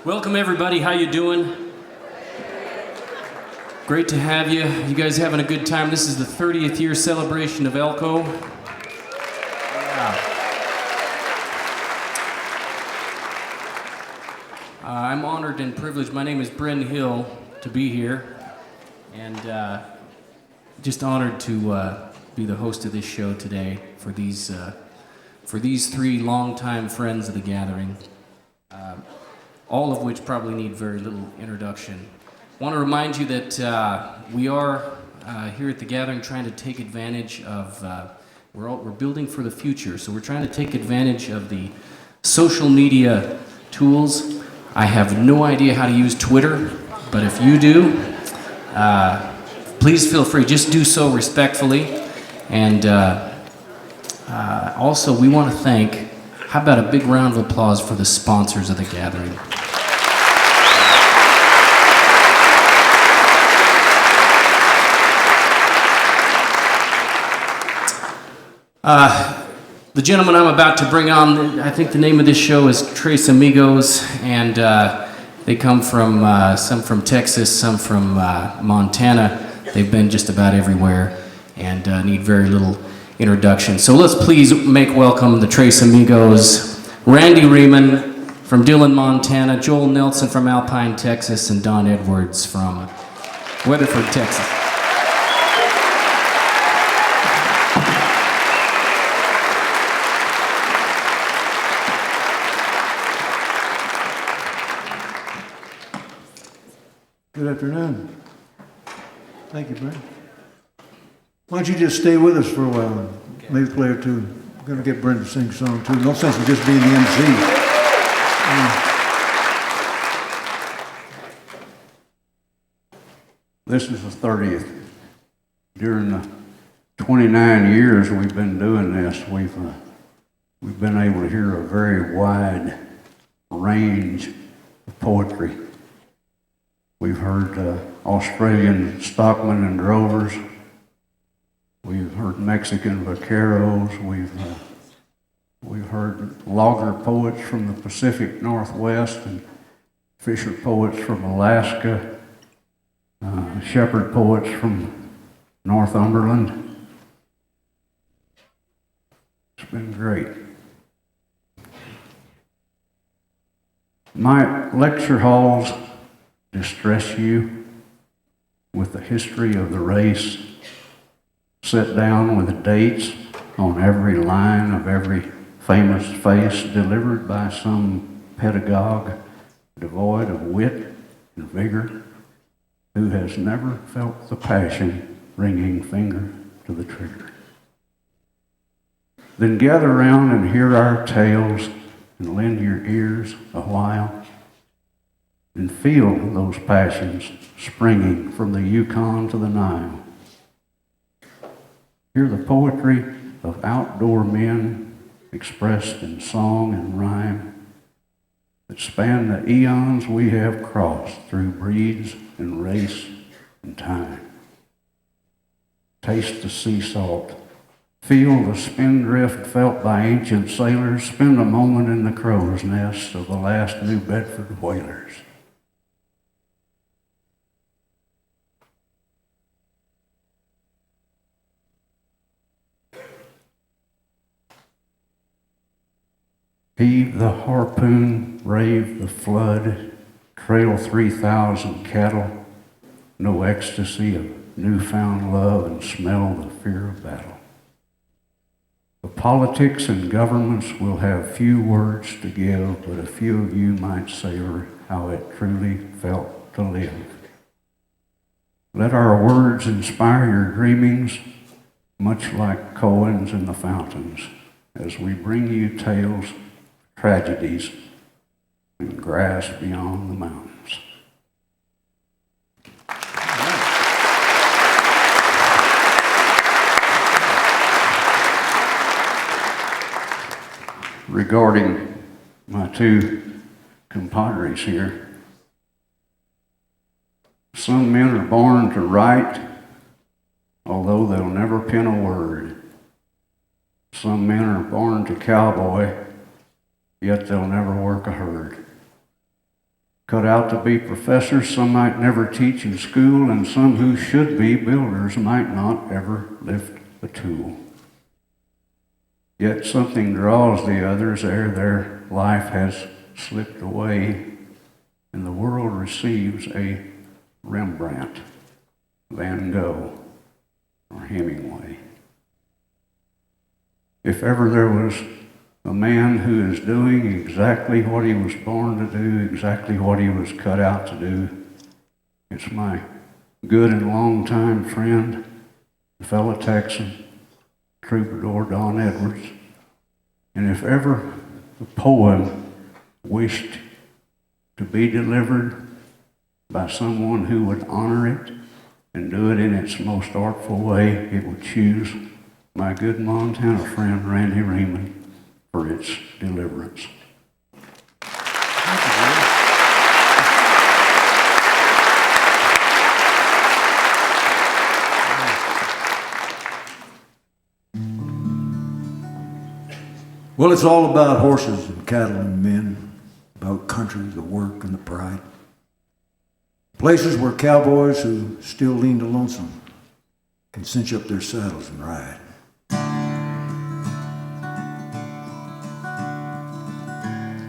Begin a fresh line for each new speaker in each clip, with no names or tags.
Welcome everybody, how you doing? Great to have you. You guys having a good time? This is the 30th year celebration of Elko. Yeah. I'm honored and privileged. My name is Brenn Hill to be here, and just honored to be the host of this show today for these three longtime friends of the gathering. All of which probably need very little introduction. I want to remind you that we are here at the gathering trying to take advantage of, we're building for the future, so we're trying to take advantage of the social media tools. I have no idea how to use Twitter, but if you do, please feel free, just do so respectfully. And also we want to thank, how about a big round of applause for the sponsors of the gathering. The gentleman I'm about to bring on, I think the name of this show is Tres Amigos, and they come from, some from Texas, some from Montana. They've been just about everywhere and need very little introduction. So let's please make welcome the Tres Amigos, Randy Riemann from Dillon, Montana, Joel Nelson from Alpine, Texas, and Don Edwards from Weatherford, Texas.
Good afternoon. Thank you, Brenn. Why don't you just stay with us for a while and maybe play or two. I'm going to get Brenn to sing a song too. No sense in just being the MC.
This is the 30th. During the 29 years we've been doing this, we've been able to hear a very wide range of poetry. We've heard Australian stockmen and drovers. We've heard Mexican vaqueros. We've heard logger poets from the Pacific Northwest and fisher poets from Alaska, shepherd poets from Northumberland. It's been great. My lecture halls distress you with the history of the race, set down with dates on every line of every famous face delivered by some pedagogue devoid of wit and vigor who has never felt the passion bringing finger to the trigger. Then gather round and hear our tales and lend your ears a while and feel those passions springing from the Yukon to the Nile. Hear the poetry of outdoor men expressed in song and rhyme that span the eons we have crossed through breeds and race and time. Taste the sea salt. Feel the spindrift felt by ancient sailors. Spend a moment in the crow's nest of the last New Bedford whalers. Heave the harpoon, brave the flood, trail 3,000 cattle, know ecstasy of newfound love and smell the fear of battle. The politics and governments will have few words to give, but a few of you might savor how it truly felt to live. Let our words inspire your dreamings, much like Cohen's in the fountains, as we bring you tales, tragedies, and grass beyond the mountains. Regarding my two compadres here, some men are born to write, although they'll never pen a word. Some men are born to cowboy, yet they'll never work a herd. cut out to be professors, some might never teach in school, and some who should be builders might not ever lift a tool. Yet something draws the others ere their life has slipped away, and the world receives a Rembrandt, Van Gogh, or Hemingway. If ever there was a man who is doing exactly what he was born to do, exactly what he was cut out to do, it's my good and longtime friend, fellow Texan, troubadour Don Edwards. And if ever a poem wished to be delivered by someone who would honor it and do it in its most artful way, it would choose my good Montana friend Randy Reeman for its deliverance.
Well, it's all about horses and cattle and men, about country, the work, and the pride. Places where cowboys who still lean to lonesome can cinch up their saddles and ride.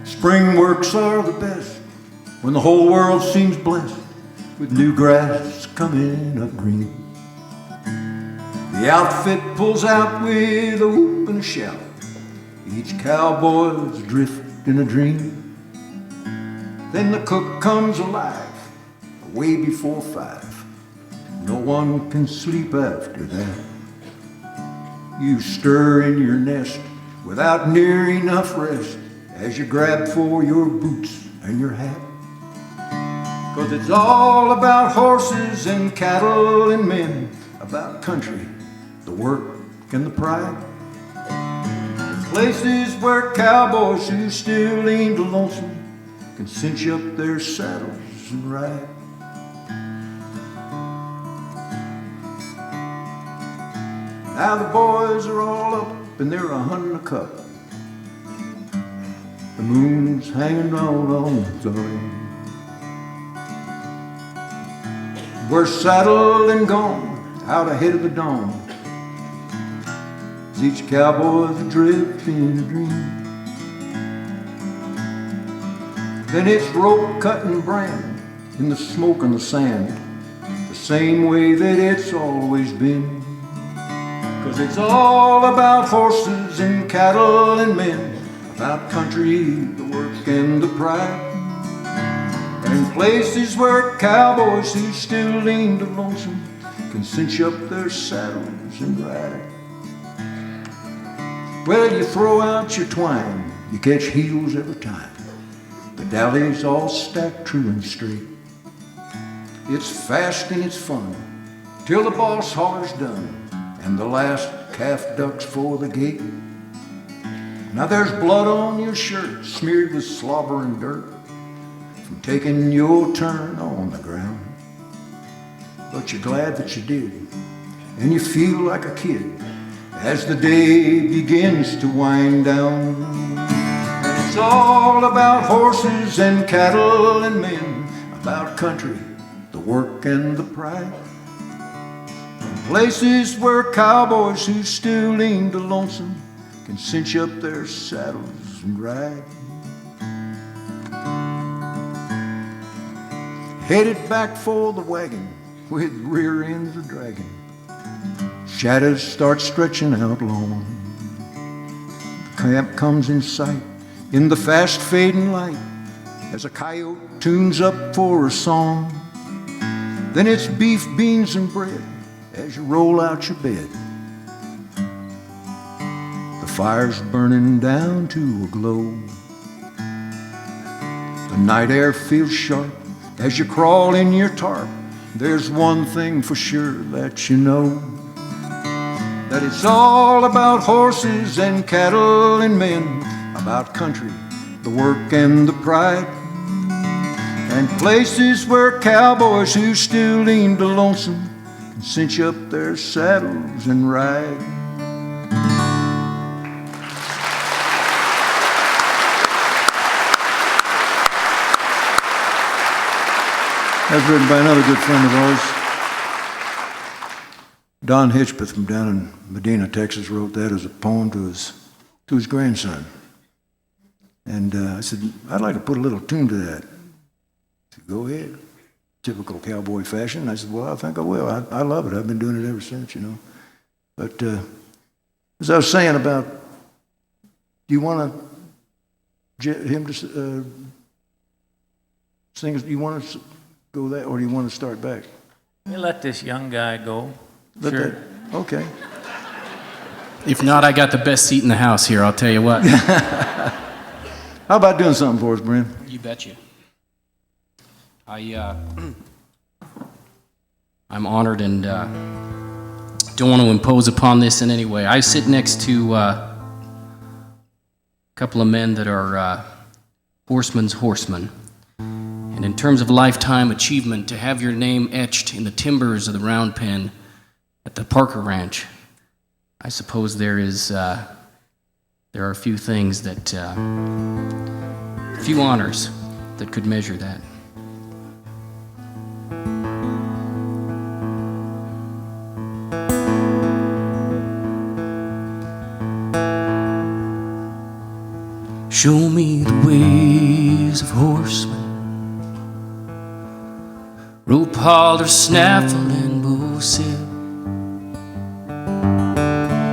Spring works are the best when the whole world seems blessed with new grass coming up green. The outfit pulls out with a whoop and a shout. Each cowboy's adrift in a dream. Then the cook comes alive, way before 5. No one can sleep after that. You stir in your nest without near enough rest as you grab for your boots and your hat. 'Cause it's all about horses and cattle and men, about country, the work and the pride. Places where cowboys who still lean to lonesome can cinch up their saddles and ride. Now the boys are all up and they're hunting a cup. The moon's hanging out on the line. We're saddled and gone out ahead of the dawn. Each cowboy's adrift in a dream. Then it's rope cutting Brenn in the smoke and the sand, the same way that it's always been. 'Cause it's all about horses and cattle and men, about country, the work and the pride. And places where cowboys who still lean to lonesome can cinch up their saddles and ride. Well, you throw out your twine, you catch heels every time. The dally's all stacked true and straight. It's fast and it's fun, till the boss hollers done, and the last calf ducks for the gate. Now there's blood on your shirt, smeared with slobber and dirt, from taking your turn on the ground. But you're glad that you did, and you feel like a kid as the day begins to wind down. And it's all about horses and cattle and men, about country, the work and the pride. And places where cowboys who still lean to lonesome can cinch up their saddles and ride. Headed back for the wagon with rear ends a dragging. Shadows start stretching out long. The camp comes in sight in the fast fading light as a coyote tunes up for a song. Then it's beef, beans, and bread as you roll out your bed. The fire's burning down to a glow. The night air feels sharp as you crawl in your tarp. There's one thing for sure that you know, that it's all about horses and cattle and men, about country, the work and the pride. And places where cowboys who still lean to lonesome can cinch up their saddles and ride. That's written by another good friend of ours. Don Hitchpeth from down in Medina, Texas, wrote that as a poem to his grandson. And I said, I'd like to put a little tune to that. He said, go ahead. Typical cowboy fashion. I said, well, I think I will. I love it. I've been doing it ever since, you know. But as I was saying about, do you want him to sing? Do you want to go that, or do you want to start back?
You let this young guy go.
Sure. Okay.
If not, I got the best seat in the house here, I'll tell you what.
How about doing something for us, Brenn?
You betcha. I'm honored and don't want to impose upon this in any way. I sit next to a couple of men that are horsemen's horsemen. And in terms of lifetime achievement, to have your name etched in the timbers of the round pen at the Parker Ranch, I suppose there are a few things that, few honors that could measure that. Show me the ways of horsemen, rope halter, snaffle, and bow sail.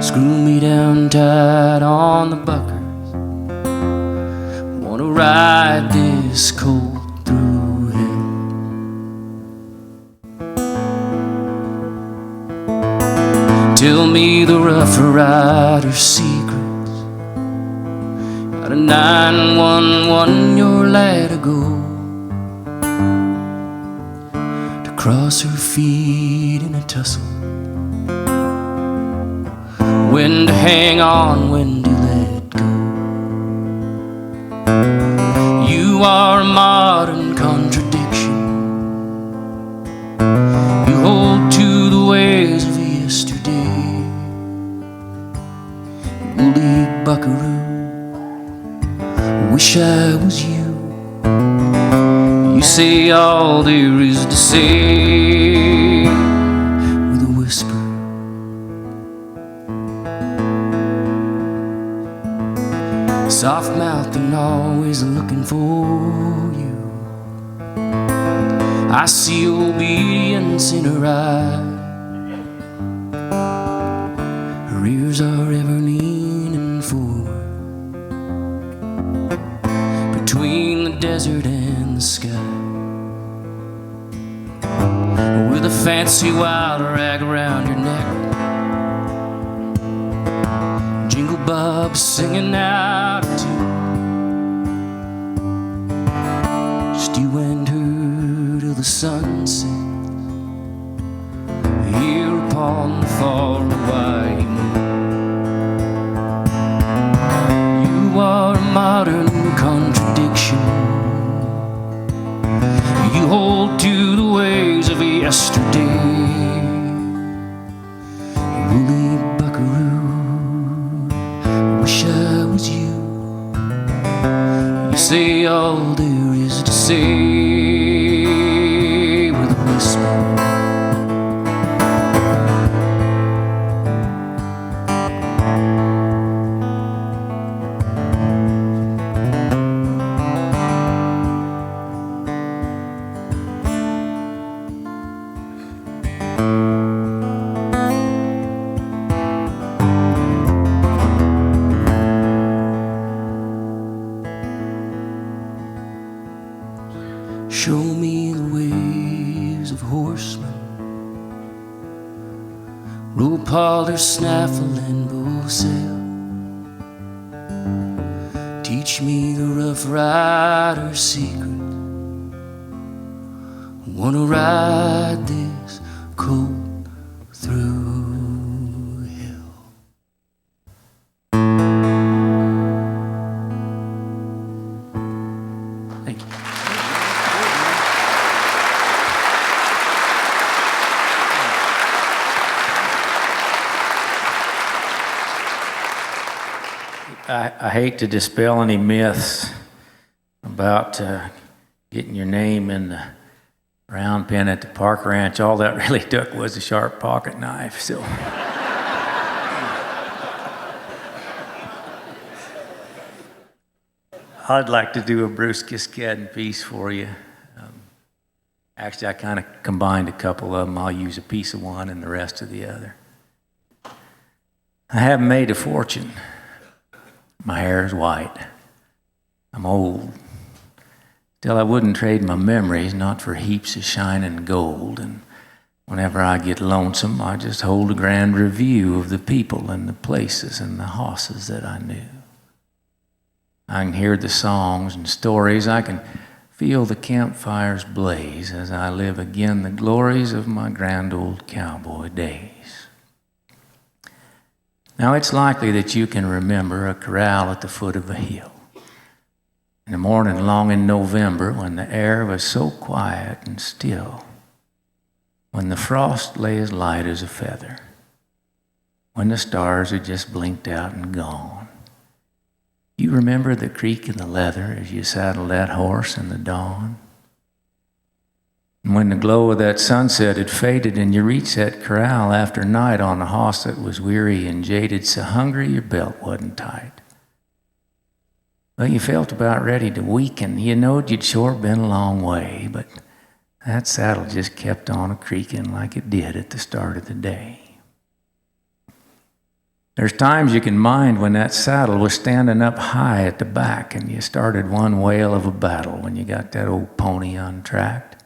Screw me down tight on the buckers. Wanna ride this cold through hell. Tell me the rough rider's secrets. Got a 911, your lad to go. To cross her feet in a tussle. When to hang on, when to let go. You are a modern contradiction. You hold to the ways of yesterday. Woolly buckaroo, wish I was you. You say all there is to say with a whisper. Soft mouth and always looking for you. I see obedience in her eye. Her ears are ever leaning forward between the desert and the sky. With a fancy wild rag around your neck, Jingle Bob singing out of tune. Just you and her till the sun sets here upon the far Hawaii moon. You are a modern contradiction. You hold to the ways of yesterday. Woolly buckaroo, wish I was you. You say all there is to say with a whisper. Show me the ways of horsemen, rope halter, snaffle, and bow sail. Teach me the rough rider's secret. Wanna ride this cold through hell. Thank you.
I hate to dispel any myths about getting your name in the round pen at the park ranch, all that really took was a sharp pocket knife. So I'd like to do a Bruce Kiskadden piece for you. Actually, I kind of combined a couple of them. I'll use a piece of one and the rest of the other. I haven't made a fortune. My hair is white. I'm old. Still, I wouldn't trade my memories, not for heaps of shining gold. And whenever I get lonesome, I just hold a grand review of the people and the places and the hosses that I knew. I can hear the songs and stories. I can feel the campfires blaze as I live again the glories of my grand old cowboy days. Now, it's likely that you can remember a corral at the foot of a hill. In the morning long in November, when the air was so quiet and still, when the frost lay as light as a feather, when the stars had just blinked out and gone. You remember the creak in the leather as you saddled that horse in the dawn? And when the glow of that sunset had faded and you reached that corral after night on a hoss that was weary and jaded, so hungry your belt wasn't tight. Well, you felt about ready to weaken. You knowed you'd sure been a long way, but that saddle just kept on a-creaking like it did at the start of the day. There's times you can mind when that saddle was standing up high at the back and you started one whale of a battle when you got that old pony untracked.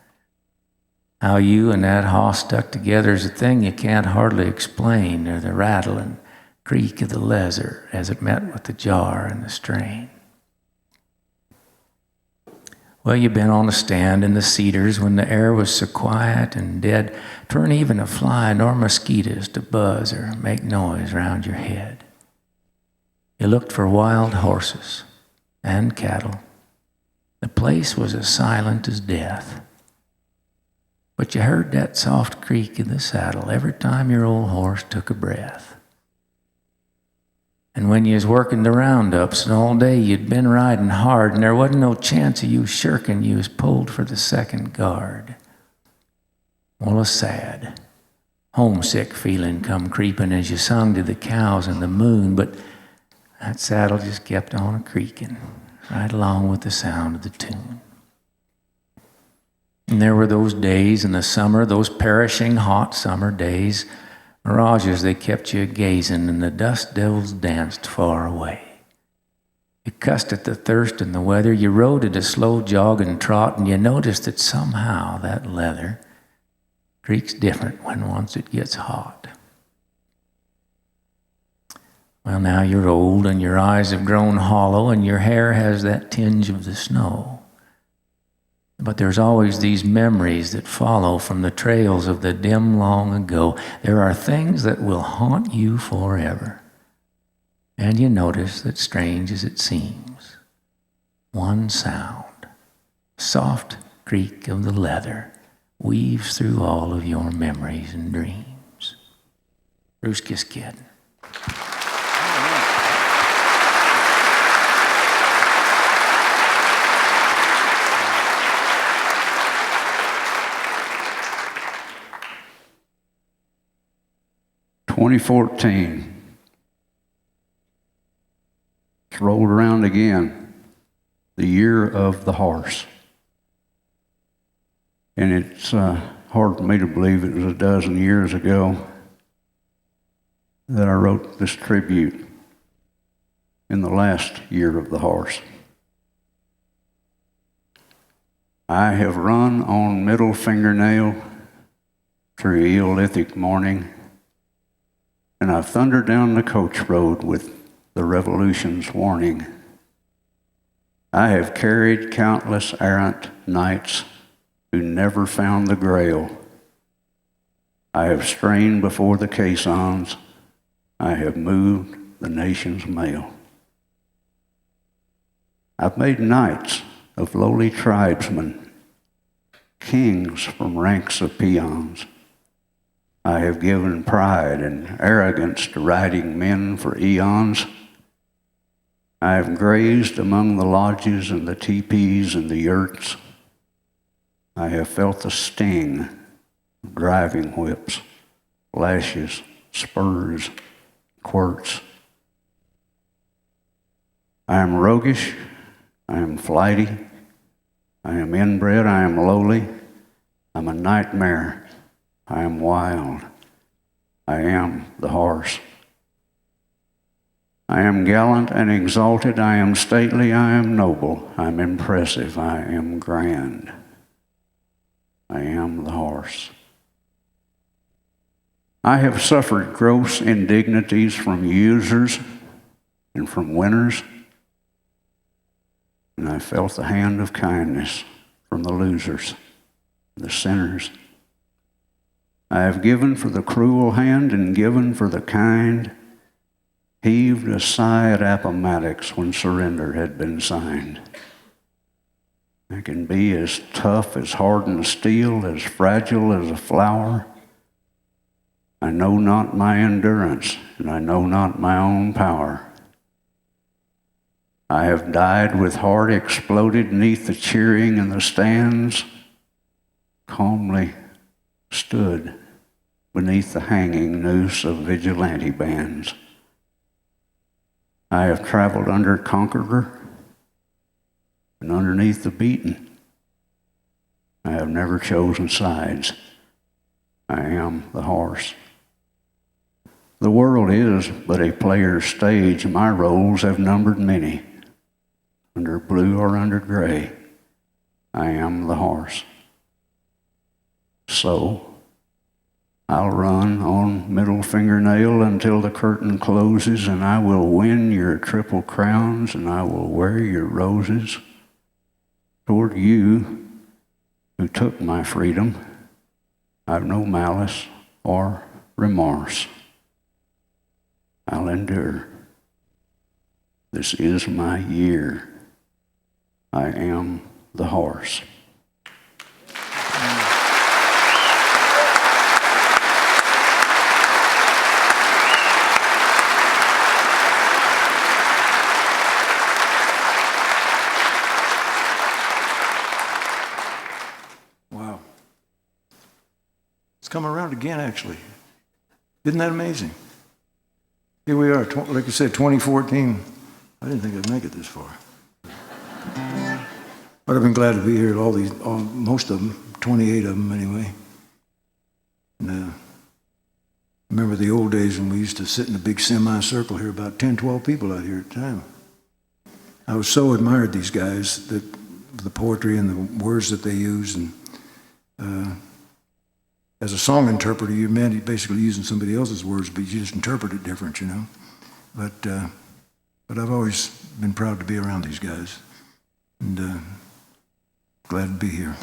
How you and that hoss stuck together is a thing you can't hardly explain, or the rattle and creak of the leather as it met with the jar and the strain. Well, you've been on a stand in the cedars when the air was so quiet and dead, 'tweren't even a fly nor mosquitoes to buzz or make noise round your head. You looked for wild horses and cattle. The place was as silent as death. But you heard that soft creak of the saddle every time your old horse took a breath. And when you was working the roundups and all day you'd been riding hard and there wasn't no chance of you shirking, you was pulled for the second guard. Well, a sad, homesick feeling come creeping as you sung to the cows and the moon, but that saddle just kept on a-creaking right along with the sound of the tune. And there were those days in the summer, those perishing hot summer days, mirages, they kept you gazing, and the dust devils danced far away. You cussed at the thirst and the weather, you rode at a slow jog and trot, and you noticed that somehow that leather creaks different when once it gets hot. Well, now you're old and your eyes have grown hollow and your hair has that tinge of the snow. But there's always these memories that follow from the trails of the dim long ago. There are things that will haunt you forever. And you notice that, strange as it seems, one sound, soft creak of the leather, weaves through all of your memories and dreams. Bruce Kiskadden.
2014. It's rolled around again, the year of the horse. And it's hard for me to believe it was a dozen years ago that I wrote this tribute in the last year of the horse. I have run on middle fingernail through Eolithic morning, and I've thundered down the coach road with the revolution's warning. I have carried countless errant knights who never found the grail. I have strained before the caissons. I have moved the nation's mail. I've made knights of lowly tribesmen, kings from ranks of peons. I have given pride and arrogance to riding men for eons. I have grazed among the lodges and the teepees and the yurts. I have felt the sting of driving whips, lashes, spurs, quirts. I am roguish, I am flighty, I am inbred, I am lowly, I'm a nightmare, I am wild, I am the horse. I am gallant and exalted, I am stately, I am noble, I am impressive, I am grand. I am the horse. I have suffered gross indignities from users and from winners, and I felt the hand of kindness from the losers, the sinners. I have given for the cruel hand and given for the kind, heaved a sigh at Appomattox when surrender had been signed. I can be as tough as hardened steel, as fragile as a flower. I know not my endurance, and I know not my own power. I have died with heart exploded neath the cheering in the stands, calmly stood beneath the hanging noose of vigilante bands. I have traveled under conqueror and underneath the beaten. I have never chosen sides. I am the horse. The world is but a player's stage. My roles have numbered many. Under blue or under gray, I am the horse. So, I'll run on middle fingernail until the curtain closes, and I will win your triple crowns, and I will wear your roses. Toward you who took my freedom, I've no malice or remorse. I'll endure. This is my year. I am the horse.
Wow. It's come around again, actually. Isn't that amazing? Here we are, like I said, 2014. I didn't think I'd make it this far. But I've been glad to be here, most of them, 28 of them anyway. And, remember the old days when we used to sit in a big semicircle here, about 10, 12 people out here at a time. I was so admired these guys, that the poetry and the words that they use, and as a song interpreter, you're basically using somebody else's words, but you just interpret it different, you know. But I've always been proud to be around these guys, and glad to be here.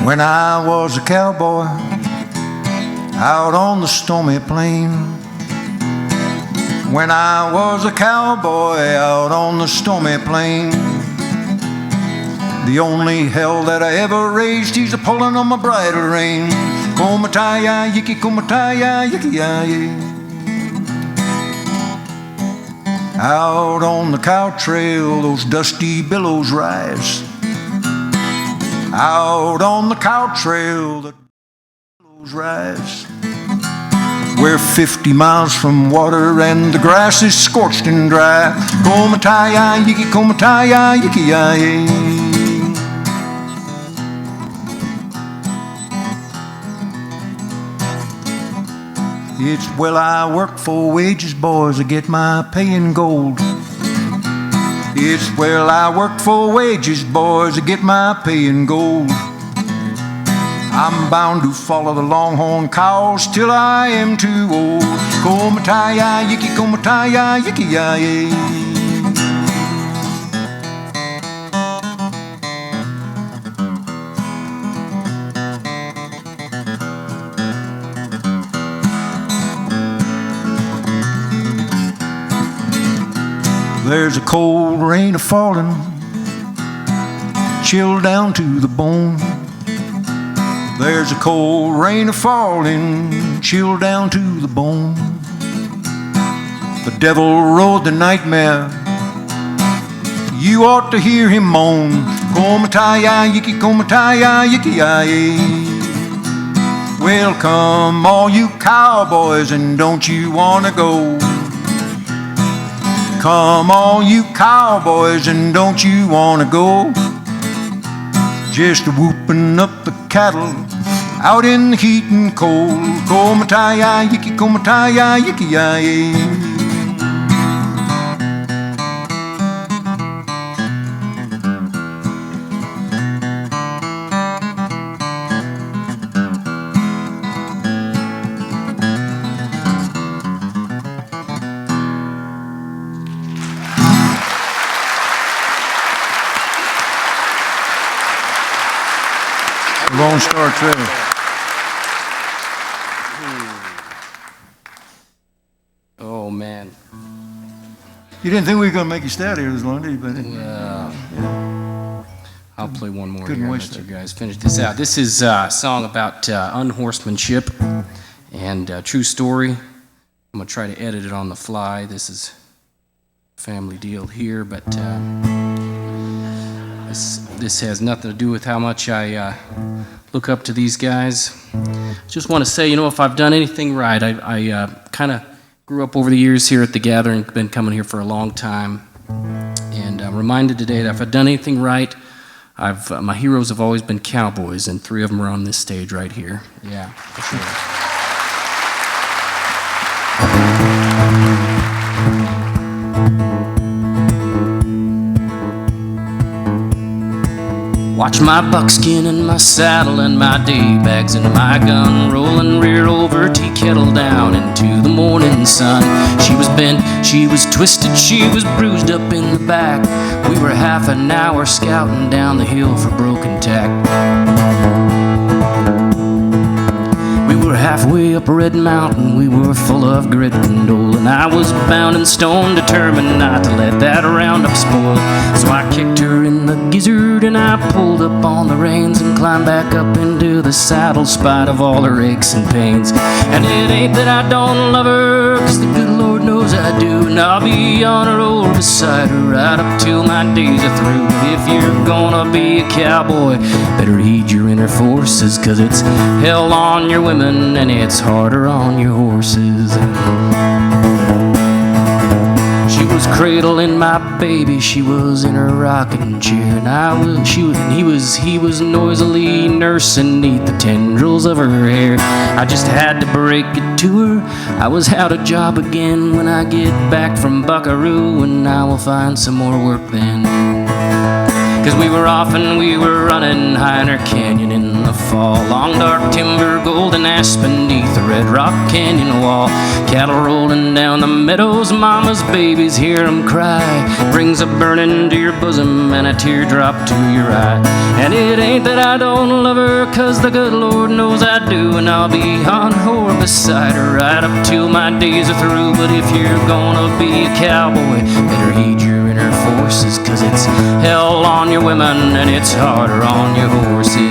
When I was a cowboy out on the stormy plain, when I was a cowboy out on the stormy plain, the only hell that I ever raised, he's a pulling on my bridle rein. Komataya yiki, komataya yiki ya. Out on the cow trail, those dusty billows rise. Out on the cow trail, the billows rise. We're 50 miles from water and the grass is scorched and dry. Komataya yiki, komataya yiki ya. It's well I work for wages, boys, I get my pay in gold. It's well I work for wages, boys, I get my pay in gold. I'm bound to follow the longhorn cows till I am too old. Komataya yiki, komataya yiki ya. There's a cold rain a-falling, chill down to the bone. There's a cold rain a-falling, chill down to the bone. The devil rode the nightmare, you ought to hear him moan. Komataya yiki, komataya yiki aye. Well, come all you cowboys, and don't you wanna go? Come all you cowboys, and don't you wanna go? Just whooping up the cattle out in the heat and cold. Komataya yiki aye. Lone Star Trail.
Oh, man.
You didn't think we were going to make you stay out here this long, did you, buddy?
I'll play one more
Couldn't
here.
waste
Let
it.
you guys finish this out. This is a song about unhorsemanship and true story. I'm going to try to edit it on the fly. This is a family deal here, but this has nothing to do with how much I look up to these guys. Just want to say, if I've done anything right, I kind of grew up over the years here at the gathering, been coming here for a long time, and I'm reminded today that if I've done anything right, my heroes have always been cowboys, and 3 of them are on this stage right here. Yeah, for sure. Watch my buckskin and my saddle and my day bags and my gun rolling rear over tea kettle down into the morning sun. She was bent, she was twisted, she was bruised up in the back. We were half an hour scouting down the hill for broken tack. We were halfway up Red Mountain, we were full of grit and dole, and I was bound and stone, determined not to let that roundup spoil. So I kicked her in the gizzard and I pulled up on the reins and climbed back up into the saddle, spite of all her aches and pains. And it ain't that I don't love her, 'cause the good Lord knows I do, and I'll be on her or beside her right up till my days are through. But if you're gonna be a cowboy, better heed your inner forces, 'cause it's hell on your women and it's harder on your horses. She was cradling my baby, she was in her rocking chair, and he was noisily nursing neath the tendrils of her hair. I just had to break it to her, I was out of job again when I get back from Buckaroo, and I will find some more work then. 'Cause we were off and we were running high in her canyon in the fall. Long dark timber, golden aspen neath the red rock canyon wall. Cattle rolling down the meadows, mama's babies hear 'em cry. Brings a burning to your bosom and a teardrop to your eye. And it ain't that I don't love her, 'cause the good Lord knows I do, and I'll be on her or beside her right up till my days are through. But if you're gonna be a cowboy, better heed your inner forces, 'cause it's hell on your women and it's harder on your horses.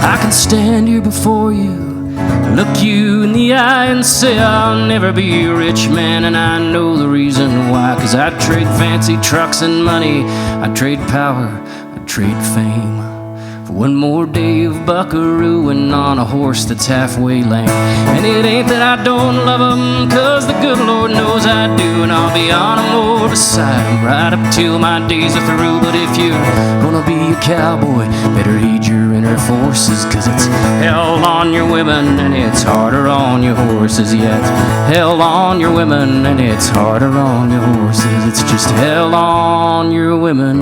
I can stand here before you, look you in the eye and say I'll never be a rich man, and I know the reason why. 'Cause I'd trade fancy trucks and money, I'd trade power, I'd trade fame for one more day of buckarooing on a horse that's halfway lame. And it ain't that I don't love 'em, 'cause the good Lord knows I do, and I'll be on 'em or beside 'em right up till my days are through. But if you're gonna be a cowboy, better heed your inner forces, 'cause it's hell on your women and it's harder on your horses. Yeah, it's hell on your women and it's harder on your horses. It's just hell on your women,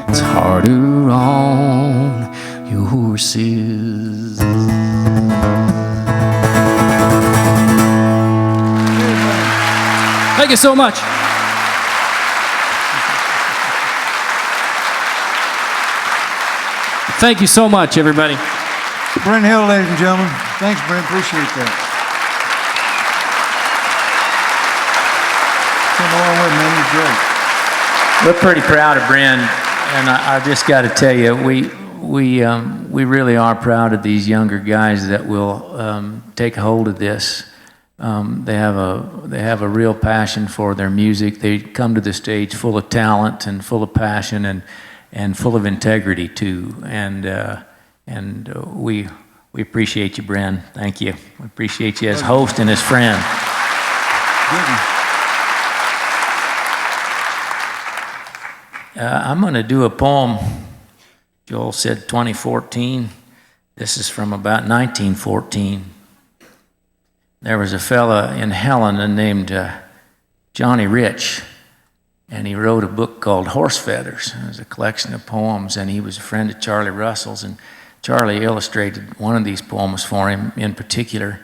it's harder on your horses. Thank you so much. Thank you so much, everybody.
Brenn Hill, ladies and gentlemen. Thanks, Brenn. Appreciate that. Come along with me, man. You're great.
We're pretty proud of Brenn, and I just got to tell you, we really are proud of these younger guys that will take hold of this. They have a real passion for their music. They come to the stage full of talent and full of passion and full of integrity too. And we appreciate you, Brenn. Thank you. We appreciate you as host and as friend. I'm going to do a poem. Joel said 2014. This is from about 1914. There was a fella in Helena named Johnny Rich, and he wrote a book called Horse Feathers. It was a collection of poems, and he was a friend of Charlie Russell's, and Charlie illustrated one of these poems for him in particular.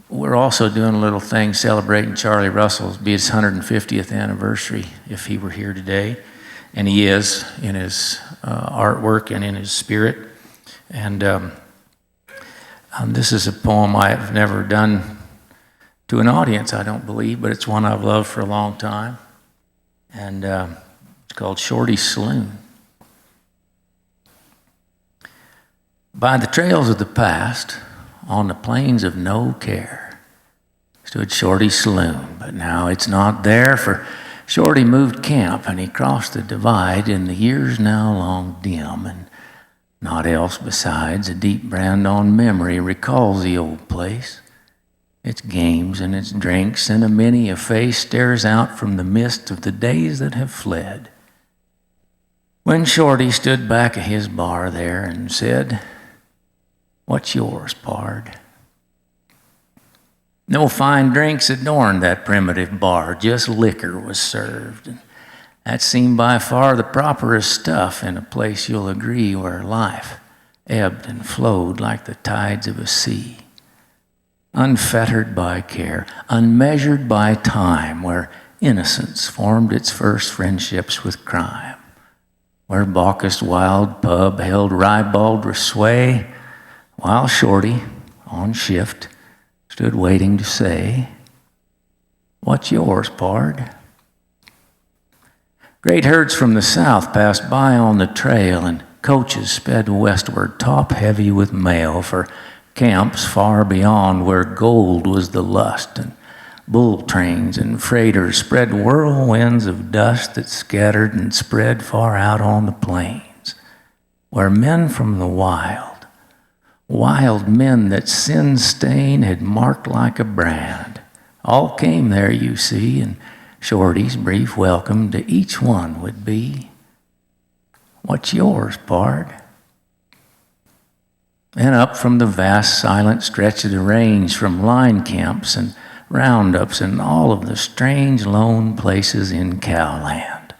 We're also doing a little thing celebrating Charlie Russell's, be his 150th anniversary if he were here today, and he is in his artwork and in his spirit. And this is a poem I've never done to an audience, I don't believe, but it's one I've loved for a long time. And it's called Shorty's Saloon. By the trails of the past, on the plains of no care, stood Shorty's Saloon, but now it's not there, for Shorty moved camp and he crossed the divide in the years now long dim, and naught else besides a deep brand on memory recalls the old place. Its games and its drinks and a many a face stares out from the mist of the days that have fled. When Shorty stood back at his bar there and said, "What's yours, pard?" No fine drinks adorned that primitive bar, just liquor was served. And that seemed by far the properest stuff in a place, you'll agree, where life ebbed and flowed like the tides of a sea. Unfettered by care, unmeasured by time, where innocence formed its first friendships with crime, where Bacchus' wild pub held ribald sway, while Shorty, on shift, stood waiting to say, "What's yours, pard?" Great herds from the south passed by on the trail, and coaches sped westward, top-heavy with mail, for camps far beyond where gold was the lust, and bull trains and freighters spread whirlwinds of dust that scattered and spread far out on the plains, where men from the wild men that sin's stain had marked like a brand, all came there, you see, and Shorty's brief welcome to each one would be, "What's yours, pard?" And up from the vast silent stretch of the range, from line camps and roundups and all of the strange lone places in cowland,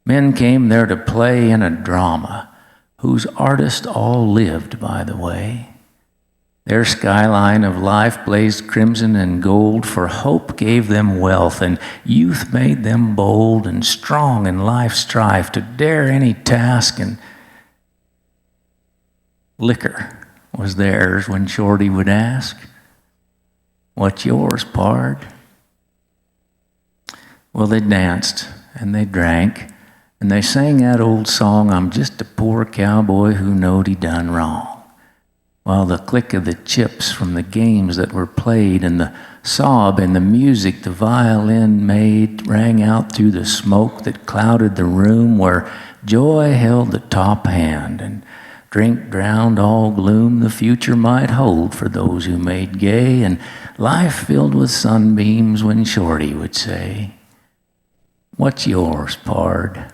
men came there to play in a drama whose artists all lived by the way. Their skyline of life blazed crimson and gold, for hope gave them wealth and youth made them bold and strong in life's strife to dare any task, and liquor was theirs when Shorty would ask, "What's yours, pard?" Well, they danced and they drank and they sang that old song, "I'm just a poor cowboy who knowed he done wrong," while the click of the chips from the games that were played and the sob in the music the violin made rang out through the smoke that clouded the room, where joy held the top hand and drink drowned all gloom the future might hold for those who made gay, and life filled with sunbeams when Shorty would say, "What's yours, pard?"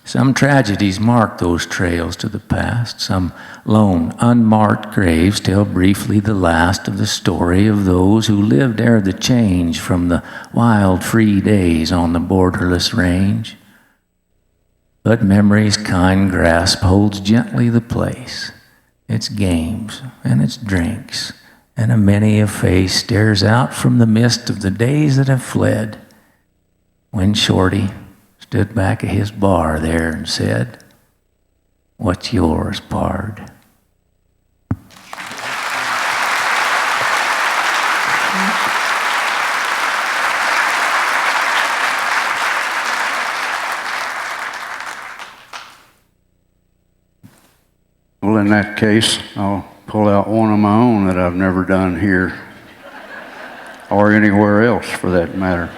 Some tragedies mark those trails to the past. Some lone, unmarked graves tell briefly the last of the story of those who lived ere the change from the wild, free days on the borderless range. But memory's kind grasp holds gently the place, its games and its drinks and a many a face stares out from the mist of the days that have fled, when Shorty stood back at his bar there and said, "What's yours, pard?"
Well, in that case, I'll pull out one of my own that I've never done here or anywhere else for that matter.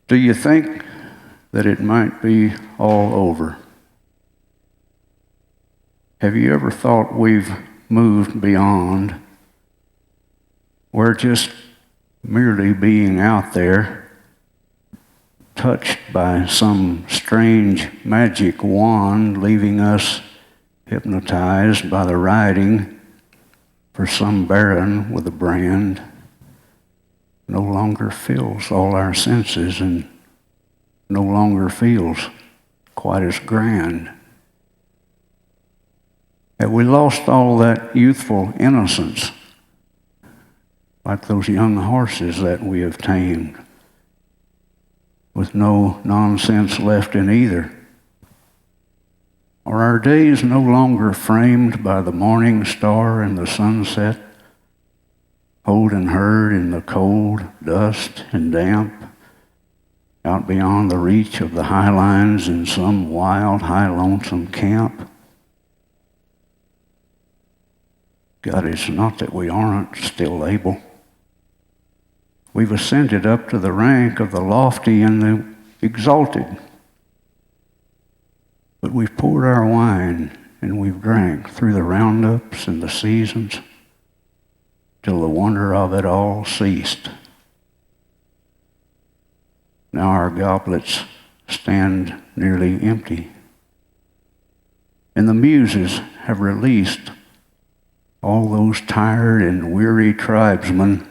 Do you think that it might be all over? Have you ever thought we've moved beyond where just merely being out there, touched by some strange magic wand, leaving us hypnotized by the writing for some baron with a brand, no longer fills all our senses and no longer feels quite as grand? Have we lost all that youthful innocence, like those young horses that we have tamed, with no nonsense left in either? Are our days no longer framed by the morning star and the sunset, holding herd in the cold, dust, and damp, out beyond the reach of the high lines in some wild, high lonesome camp? God, it's not that we aren't still able. We've ascended up to the rank of the lofty and the exalted. But we've poured our wine and we've drank through the roundups and the seasons till the wonder of it all ceased. Now our goblets stand nearly empty, and the muses have released all those tired and weary tribesmen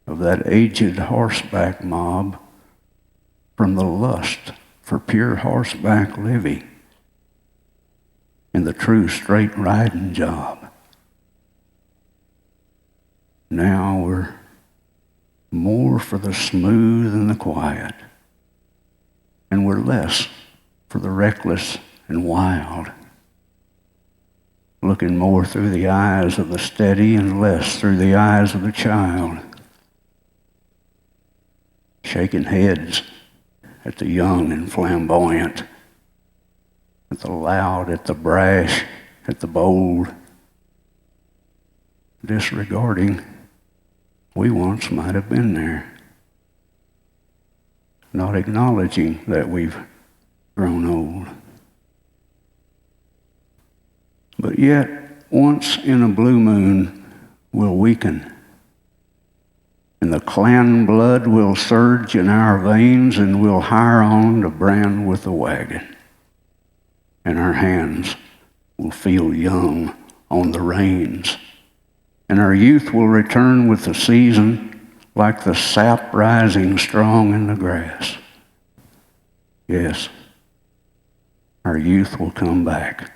of that aged horseback mob from the lust for pure horseback living and the true straight riding job. Now we're more for the smooth and the quiet, and we're less for the reckless and wild, looking more through the eyes of the steady and less through the eyes of the child, shaking heads at the young and flamboyant, at the loud, at the brash, at the bold, disregarding we once might have been there, not acknowledging that we've grown old. But yet, once in a blue moon, we'll weaken, and the clan blood will surge in our veins, and we'll hire on to Brenn with the wagon, and our hands will feel young on the reins, and our youth will return with the season like the sap rising strong in the grass. Yes, our youth will come back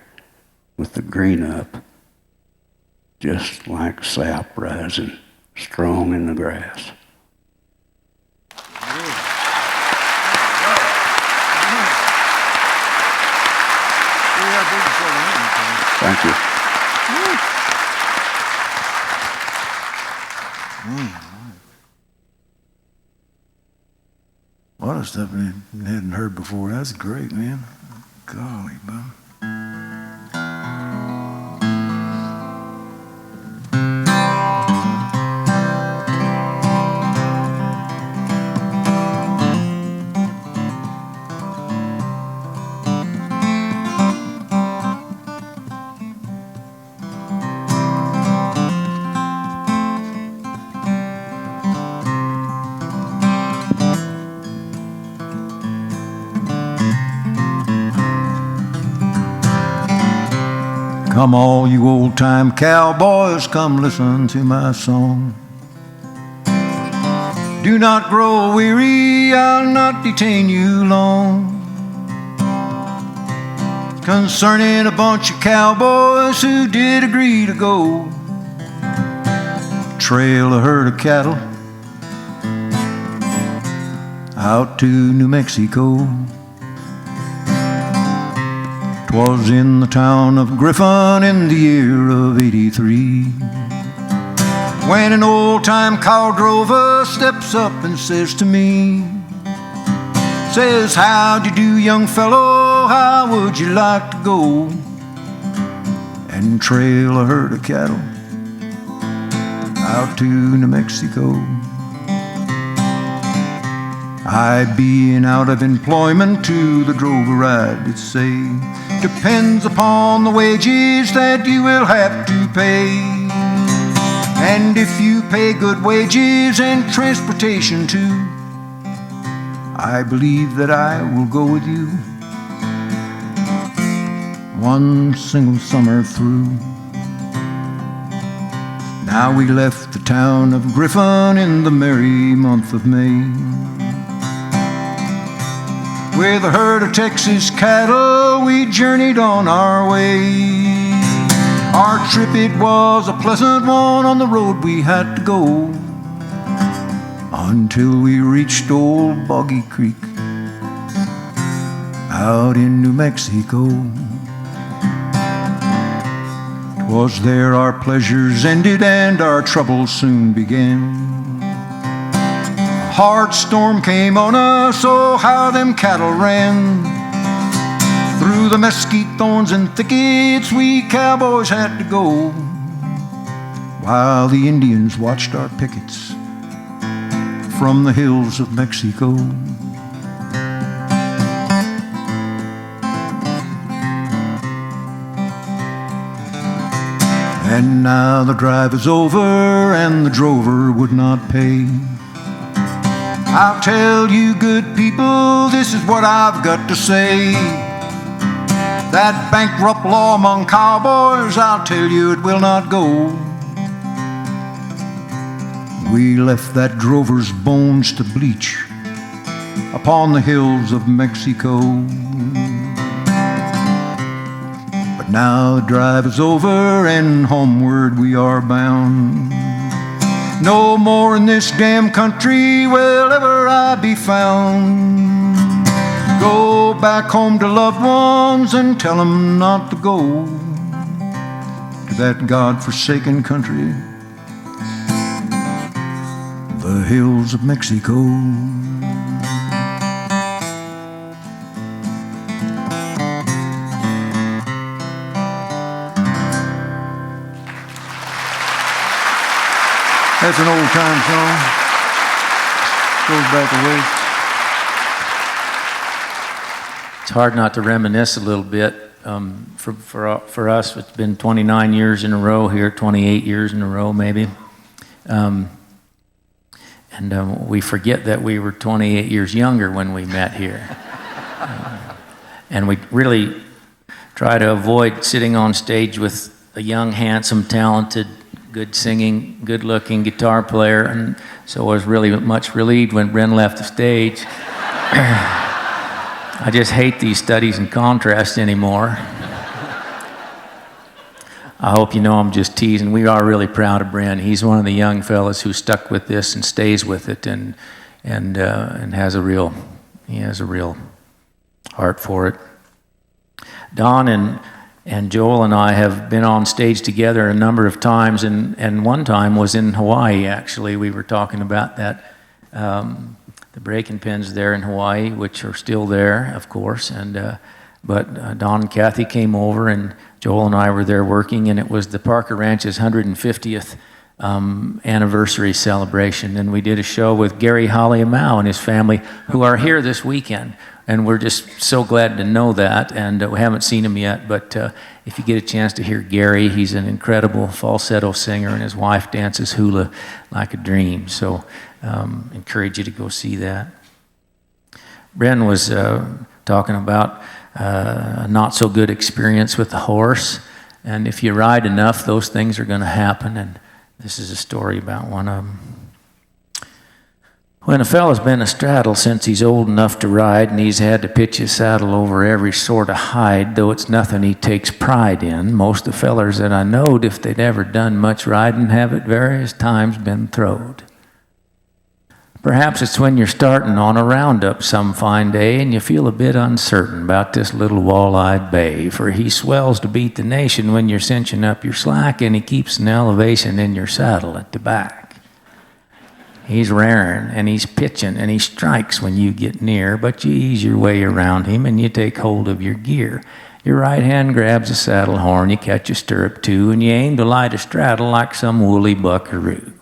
with the green up, just like sap rising strong in the grass. Thank you.
A lot of stuff we hadn't heard before. That's great, man. Golly, bud. Come all you old-time cowboys, come listen to my song. Do not grow weary, I'll not detain you long.
concerning a bunch of cowboys who did agree to go trail a herd of cattle out to New Mexico. 'Twas in the town of Griffin in the year of '83, when an old-time cow drover steps up and says to me, says, "How'd you do, young fellow? How would you like to go and trail a herd of cattle out to New Mexico?" I, being out of employment, to the drover I did say, "Depends upon the wages that you will have to pay. And if you pay good wages and transportation too, I believe that I will go with you one single summer through." Now we left the town of Griffin in the merry month of May, with a herd of Texas cattle we journeyed on our way. Our trip, it was a pleasant one on the road we had to go, until we reached old Boggy Creek out in New Mexico. 'Twas there our pleasures ended and our troubles soon began. A hard storm came on us, oh how them cattle ran. Through the mesquite thorns and thickets we cowboys had to go, while the Indians watched our pickets from the hills of Mexico. And now the drive is over and the drover would not pay. I'll tell you good people, this is what I've got to say. That bankrupt law among cowboys, I'll tell you it will not go. We left that drover's bones to bleach upon the hills of Mexico. But now the drive is over and homeward we are bound. No more in this damn country will ever I be found. Go back home to loved ones and tell them not to go to that God-forsaken country, the hills of Mexico. That's an old time song. Goes back a ways.
It's hard not to reminisce a little bit. For us, it's been 29 years in a row here, 28 years in a row maybe. We forget that we were 28 years younger when we met here. And we really try to avoid sitting on stage with a young, handsome, talented, good singing, good-looking guitar player, and so I was really much relieved when Brenn left the stage. I just hate these studies in contrast anymore. I hope you know I'm just teasing. We are really proud of Brenn. He's one of the young fellas who stuck with this and stays with it, and has a real heart for it. Don and Joel and I have been on stage together a number of times, and one time was in Hawaii, actually. We were talking about that, the breaking pins there in Hawaii, which are still there, of course. But Don and Kathy came over, and Joel and I were there working, and it was the Parker Ranch's 150th anniversary celebration. And we did a show with Gary Holly-Amau and his family, who are here this weekend. And we're just so glad to know that, and we haven't seen him yet, but if you get a chance to hear Gary, he's an incredible falsetto singer, and his wife dances hula like a dream, so encourage you to go see that. Brenn was talking about a not-so-good experience with the horse, and if you ride enough, those things are going to happen, and this is a story about one of them. When a fella's been astraddle since he's old enough to ride and he's had to pitch his saddle over every sort of hide, though it's nothing he takes pride in, most of the fellers that I knowed, if they'd ever done much riding, have at various times been throwed. Perhaps it's when you're starting on a roundup some fine day and you feel a bit uncertain about this little wall-eyed bay, for he swells to beat the nation when you're cinching up your slack and he keeps an elevation in your saddle at the back. He's raring and he's pitching and he strikes when you get near, but you ease your way around him and you take hold of your gear. Your right hand grabs a saddle horn, you catch a stirrup too, and you aim to light a straddle like some woolly buckaroo.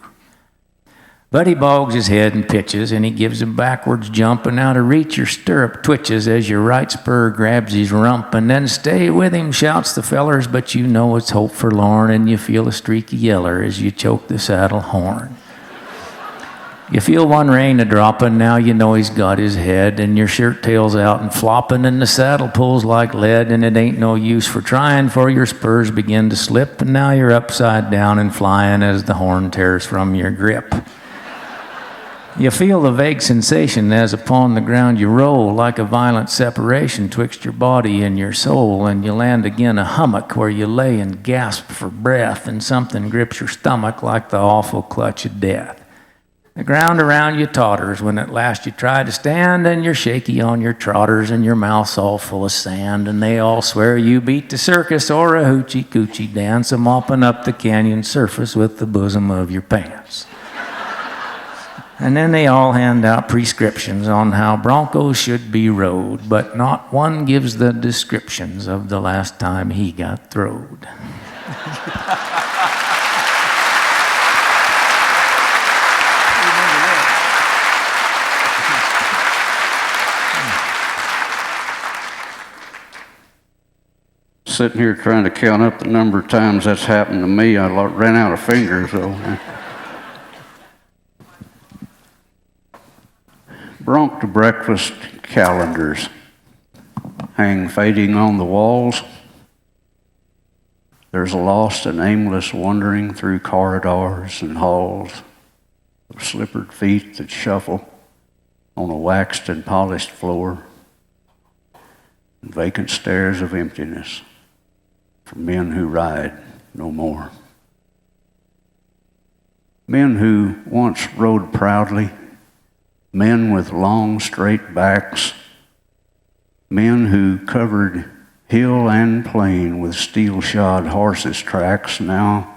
But he bogs his head and pitches, and he gives a backwards jump, and out of reach your stirrup twitches as your right spur grabs his rump, and then stay with him, shouts the fellers, but you know it's hope forlorn, and you feel a streaky yeller as you choke the saddle horn. You feel one rein a-droppin', now you know he's got his head, and your shirt tail's out and floppin', and the saddle pulls like lead, and it ain't no use for tryin', for your spurs begin to slip, and now you're upside down and flyin' as the horn tears from your grip. You feel the vague sensation as upon the ground you roll, like a violent separation twixt your body and your soul, and you land again a hummock where you lay and gasp for breath, and something grips your stomach like the awful clutch of death. The ground around you totters when at last you try to stand, and you're shaky on your trotters, and your mouth's all full of sand, and they all swear you beat the circus or a hoochie-coochie dance, a mopping up the canyon surface with the bosom of your pants. And then they all hand out prescriptions on how broncos should be rode, but not one gives the descriptions of the last time he got throwed.
Sitting here trying to count up the number of times that's happened to me, I ran out of fingers, though. Bronc to breakfast calendars hang fading on the walls. There's a lost and aimless wandering through corridors and halls of slippered feet that shuffle on a waxed and polished floor, and vacant stares of emptiness for men who ride no more. Men who once rode proudly, men with long, straight backs, men who covered hill and plain with steel-shod horses' tracks, now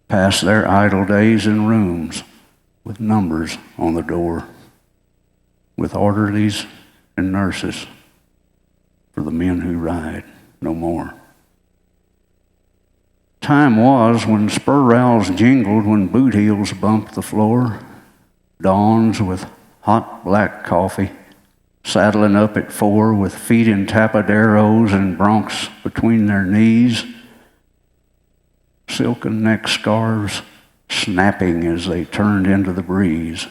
pass their idle days in rooms with numbers on the door, with orderlies and nurses for the men who ride no more. Time was when spur rowels jingled, when boot heels bumped the floor, dawns with hot black coffee, saddling up at 4 with feet in tapaderos and broncs between their knees, silken neck scarves snapping as they turned into the breeze.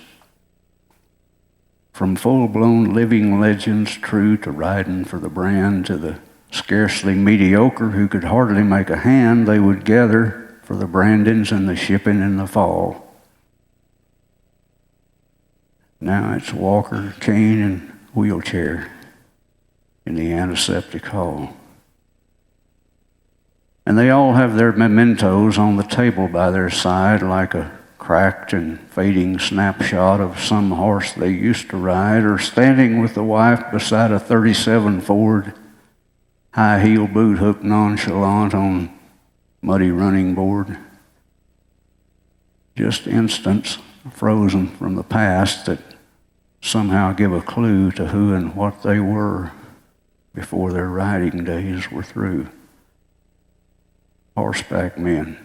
From full-blown living legends true to riding for the brand, to the scarcely mediocre who could hardly make a hand, they would gather for the brandings and the shipping in the fall. Now it's walker, cane, and wheelchair in the antiseptic hall. And they all have their mementos on the table by their side, like a cracked and fading snapshot of some horse they used to ride, or standing with the wife beside a 37 Ford, high heel boot hook nonchalant on muddy running board. Just instants frozen from the past that somehow give a clue to who and what they were before their riding days were through. Horseback men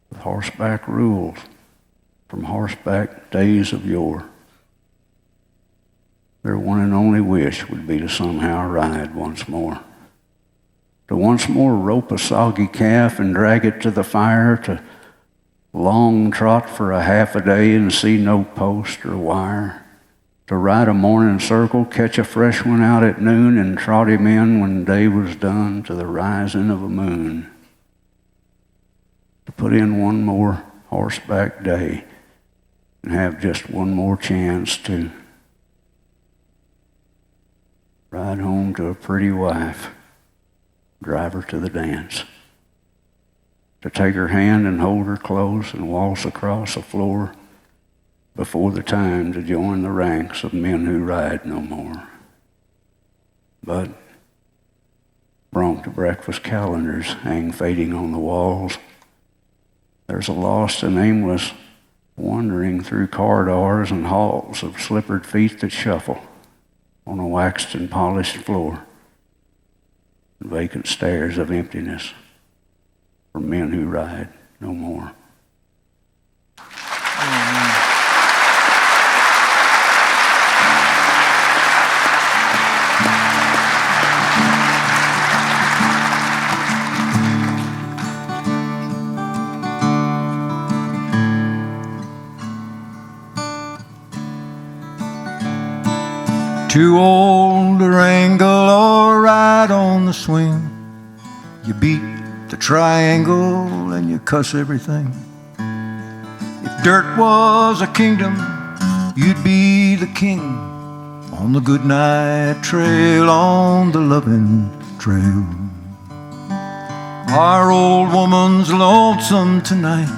with horseback rules from horseback days of yore. Their one and only wish would be to somehow ride once more. To once more rope a soggy calf and drag it to the fire, to long trot for a half a day and see no post or wire, to ride a morning circle, catch a fresh one out at noon, and trot him in when day was done to the rising of a moon. To put in one more horseback day and have just one more chance to ride home to a pretty wife, drive her to the dance, to take her hand and hold her close and waltz across the floor before the time to join the ranks of men who ride no more. But Bronx breakfast calendars hang fading on the walls. There's a lost and aimless wandering through corridors and halls of slippered feet that shuffle on a waxed and polished floor, vacant stares of emptiness for men who ride no more.
Too old to wrangle or ride on the swing. You beat the triangle and you cuss everything. If dirt was a kingdom, you'd be the king on the goodnight trail, on the loving trail. Our old woman's lonesome tonight.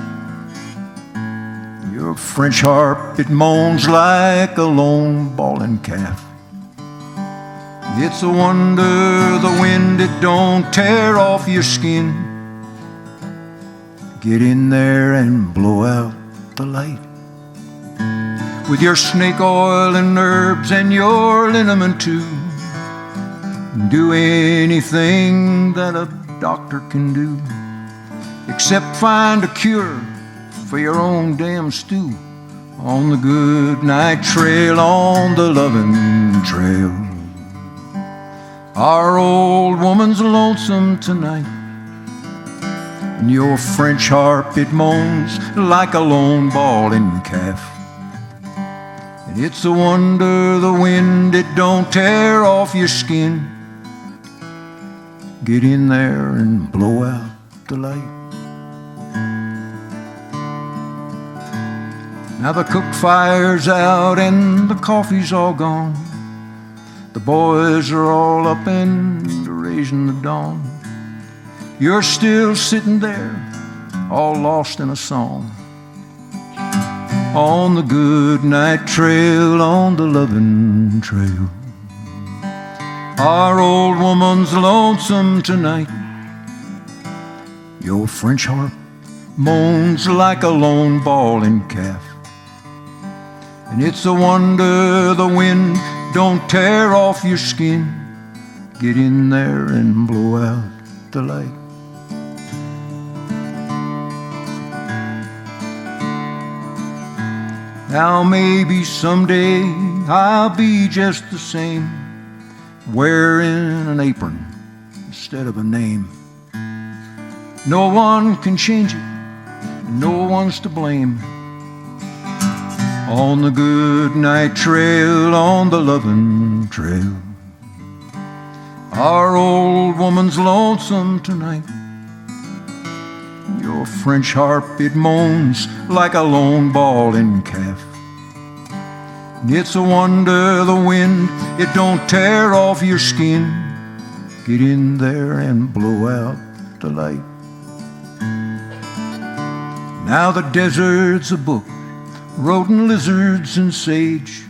Your French harp, it moans like a lone bawling calf. It's a wonder the wind, it don't tear off your skin. Get in there and blow out the light with your snake oil and herbs and your liniment too. Do anything that a doctor can do, except find a cure for your own damn stew. On the good night trail, on the loving trail. Our old woman's lonesome tonight, and your French harp, it moans like a lone bawling calf. And it's a wonder the wind, it don't tear off your skin. Get in there and blow out the light. Now the cook fire's out and the coffee's all gone. The boys are all up and raising the dawn. You're still sitting there, all lost in a song. On the good night trail, on the loving trail. Our old woman's lonesome tonight. Your French harp moans like a lone bawling calf. And it's a wonder the wind don't tear off your skin. Get in there and blow out the light. Now maybe someday I'll be just the same, wearing an apron instead of a name. No one can change it, no one's to blame. On the good night trail, on the loving trail. Our old woman's lonesome tonight. Your French harp, it moans like a lone bawling calf. It's a wonder the wind, it don't tear off your skin. Get in there and blow out the light. Now the desert's a book, rodent, lizards, and sage,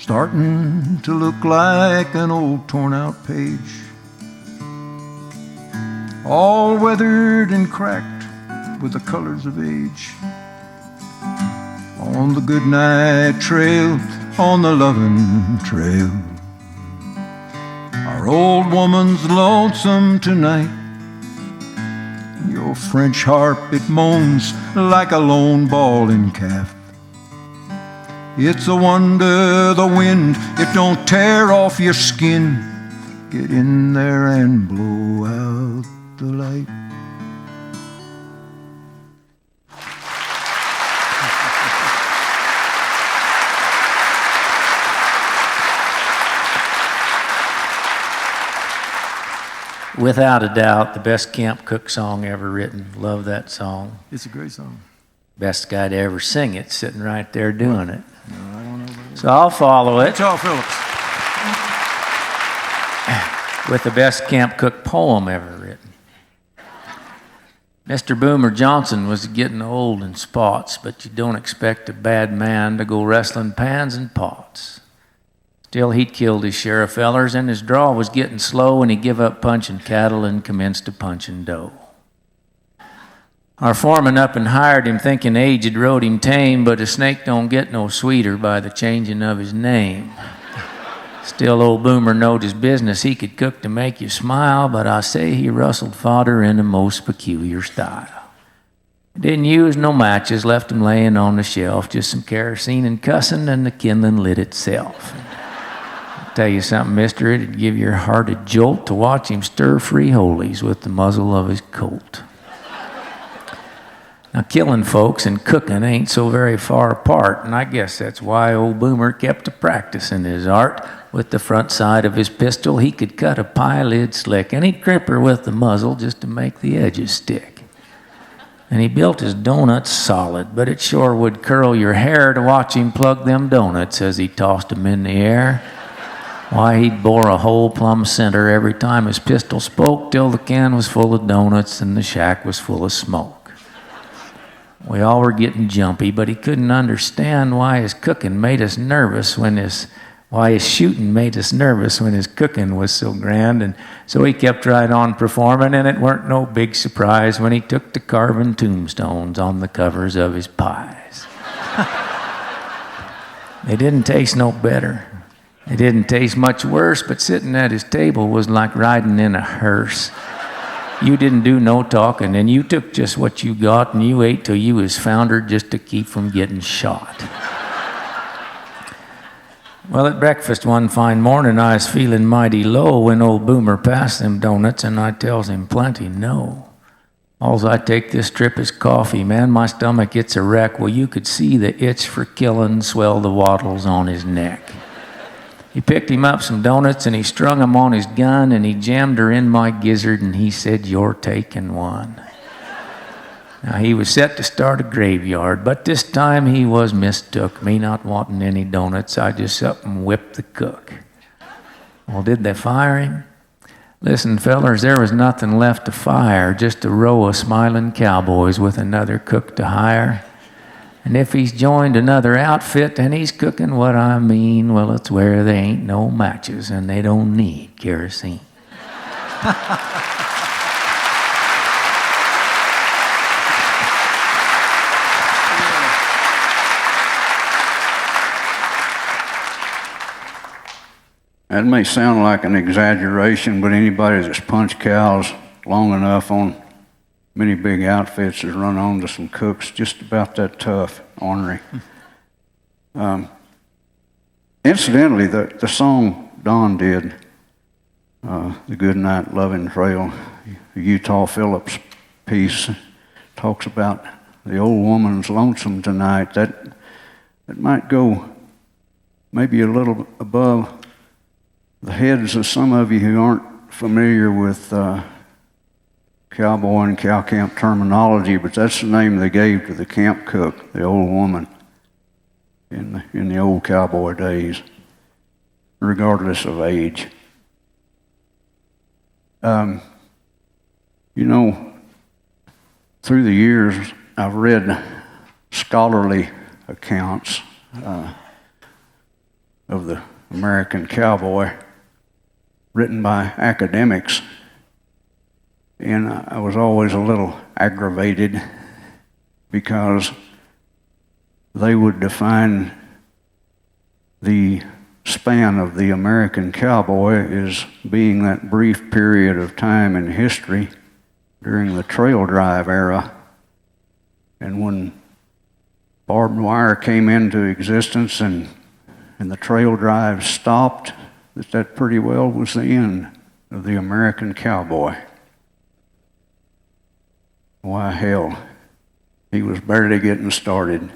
starting to look like an old torn-out page, all weathered and cracked with the colors of age. On the good night trail, on the loving trail. Our old woman's lonesome tonight. Your French harp, it moans like a lone bawling calf. It's a wonder the wind, it don't tear off your skin. Get in there and blow out the light.
Without a doubt, the best camp cook song ever written. Love that song.
It's a great song.
Best guy to ever sing it, sitting right there doing it. So I'll follow it
Charles Phillips.
with the best camp cook poem ever written. Mr. Boomer Johnson was getting old in spots, but you don't expect a bad man to go wrestling pans and pots. Still, he'd killed his share of fellers, and his draw was getting slow, and he give up punching cattle and commenced to punching dough. Our foreman up and hired him, thinking age had rode him tame, but a snake don't get no sweeter by the changing of his name. Still, old Boomer knowed his business. He could cook to make you smile, but I say he rustled fodder in a most peculiar style. Didn't use no matches, left 'em laying on the shelf, just some kerosene and cussing, and the kindling lit itself. I'll tell you something, mister, it'd give your heart a jolt to watch him stir frijoles with the muzzle of his Colt. Now, killing folks and cooking ain't so very far apart, and I guess that's why old Boomer kept a-practicing his art. With the front side of his pistol, he could cut a pie lid slick, and he'd crimp her with the muzzle just to make the edges stick. And he built his donuts solid, but it sure would curl your hair to watch him plug them donuts as he tossed them in the air. Why, he'd bore a hole plumb center every time his pistol spoke, till the can was full of donuts and the shack was full of smoke. We all were getting jumpy, but he couldn't understand why his cooking made us nervous why his shooting made us nervous when his cooking was so grand. And so he kept right on performing, and it weren't no big surprise when he took to carving tombstones on the covers of his pies. They didn't taste no better. They didn't taste much worse, but sitting at his table was like riding in a hearse. You didn't do no talking, and you took just what you got, and you ate till you was foundered just to keep from getting shot. Well, at breakfast one fine morning, I was feeling mighty low when old Boomer passed them donuts, and I tells him plenty no. Alls I take this trip is coffee, man, my stomach, it's a wreck. Well, you could see the itch for killing swell the wattles on his neck. He picked him up some donuts, and he strung 'em on his gun, and he jammed her in my gizzard, and he said, "You're taking one." Now, he was set to start a graveyard, but this time he was mistook. Me not wanting any donuts, I just up and whipped the cook. Well, did they fire him? Listen, fellers, there was nothing left to fire, just a row of smiling cowboys with another cook to hire. And if he's joined another outfit and he's cooking what I mean, well, it's where they ain't no matches and they don't need kerosene.
That may sound like an exaggeration, but anybody that's punched cows long enough on many big outfits has run onto some cooks just about that tough, ornery. Incidentally, the song Don did, the Good Night Loving Trail, the Utah Phillips piece, talks about the old woman's lonesome tonight. That might go maybe a little above the heads of some of you who aren't familiar with cowboy and cow camp terminology, but that's the name they gave to the camp cook, the old woman, in the old cowboy days, regardless of age. You know, through the years, I've read scholarly accounts of the American cowboy written by academics, and I was always a little aggravated because they would define the span of the American cowboy as being that brief period of time in history during the trail drive era. And when barbed wire came into existence and the trail drive stopped, that pretty well was the end of the American cowboy. Why, hell, he was barely getting started.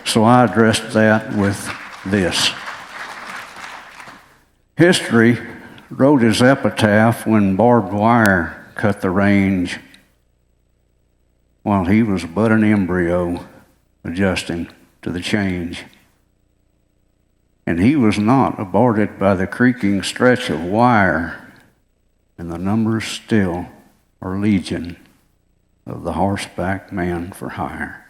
So I addressed that with this. History wrote his epitaph when barbed wire cut the range. while he was but an embryo adjusting to the change. And he was not aborted by the creaking stretch of wire, and the numbers still are legion of the horseback man for hire.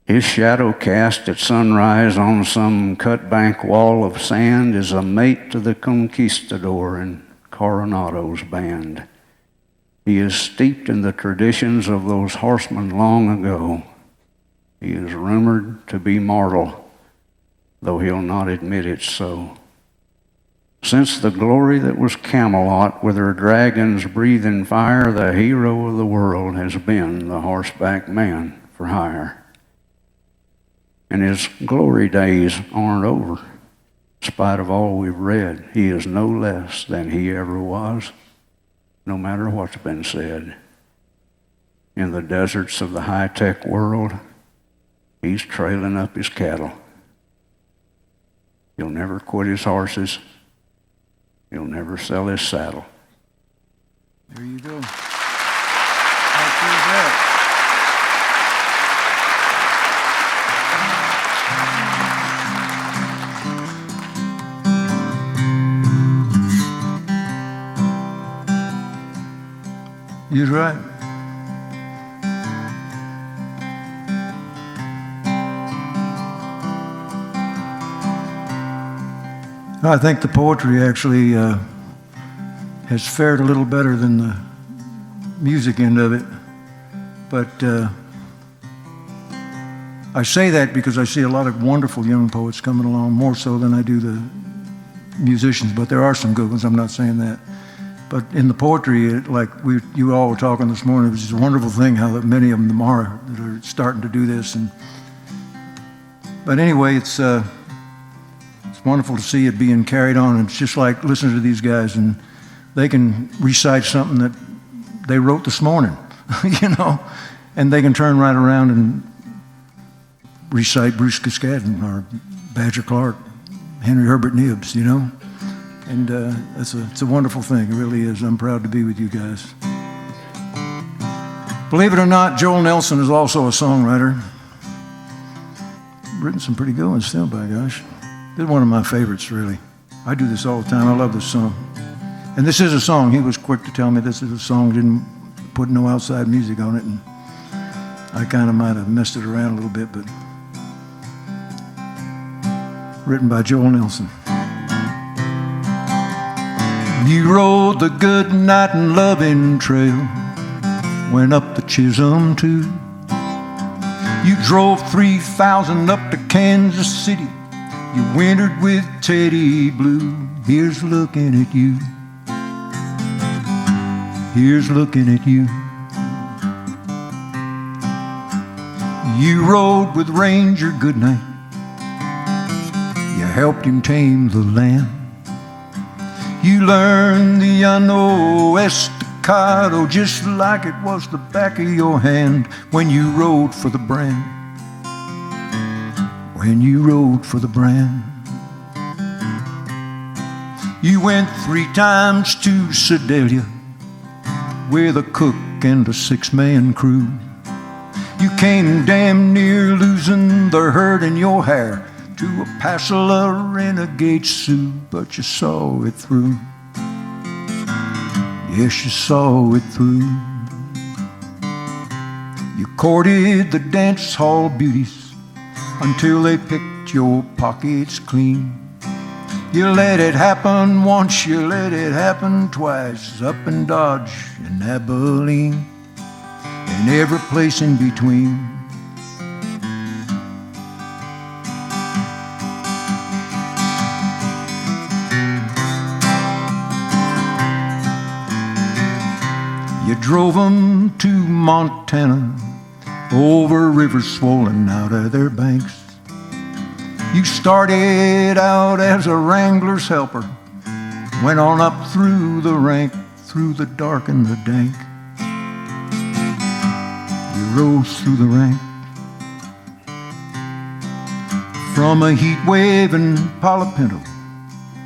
His shadow cast at sunrise on some cut-bank wall of sand is a mate to the conquistador in Coronado's band. He is steeped in the traditions of those horsemen long ago. He is rumored to be mortal, though he'll not admit it so. Since the glory that was Camelot, with her dragons breathing fire, the hero of the world has been the horseback man for hire. And his glory days aren't over. In spite of all we've read, he is no less than he ever was, no matter what's been said. In the deserts of the high-tech world, he's trailing up his cattle. He'll never quit his horses. He'll never sell his saddle.
There you go. How cool is that? You're right. I think the poetry actually has fared a little better than the music end of it. But I say that because I see a lot of wonderful young poets coming along, more so than I do the musicians. But there are some good ones, I'm not saying that. But in the poetry, like you all were talking this morning, it was just a wonderful thing how many of them are that are starting to do this. But anyway, it's wonderful to see it being carried on. And it's just like listening to these guys, and they can recite something that they wrote this morning, and they can turn right around and recite Bruce Cascadden or Badger Clark, Henry Herbert Nibbs, And it's a wonderful thing. It really is. I'm proud to be with you guys. Believe it or not, Joel Nelson is also a songwriter. Written some pretty good ones still, by gosh. This is one of my favorites, really. I do this all the time. I love this song. And this is a song. He was quick to tell me this is a song. Didn't put no outside music on it. And I kind of might have messed it around a little bit, but written by Joel Nelson. You rode the good night and loving trail, went up the Chisholm too. You drove 3,000 up to Kansas City. You wintered with Teddy Blue. Here's looking at you. Here's looking at you. You rode with Ranger Goodnight. You helped him tame the land. You learned the Llano Estacado just like it was the back of your hand when you rode for the Brenn. When you rode for the Brenn. You went 3 times to Sedalia with a cook and a 6-man crew. You came damn near losing the herd in your hair to a passel of renegade Sioux, but you saw it through. Yes, you saw it through. You courted the dance hall beauties until they picked your pockets clean. You let it happen once, you let it happen twice, up in Dodge and Abilene, and every place in between. You drove them to Montana, over rivers swollen out of their banks. You started out as a wrangler's helper, went on up through the rank, through the dark and the dank. You rose through the rank. From a heat wave in Palo Pinto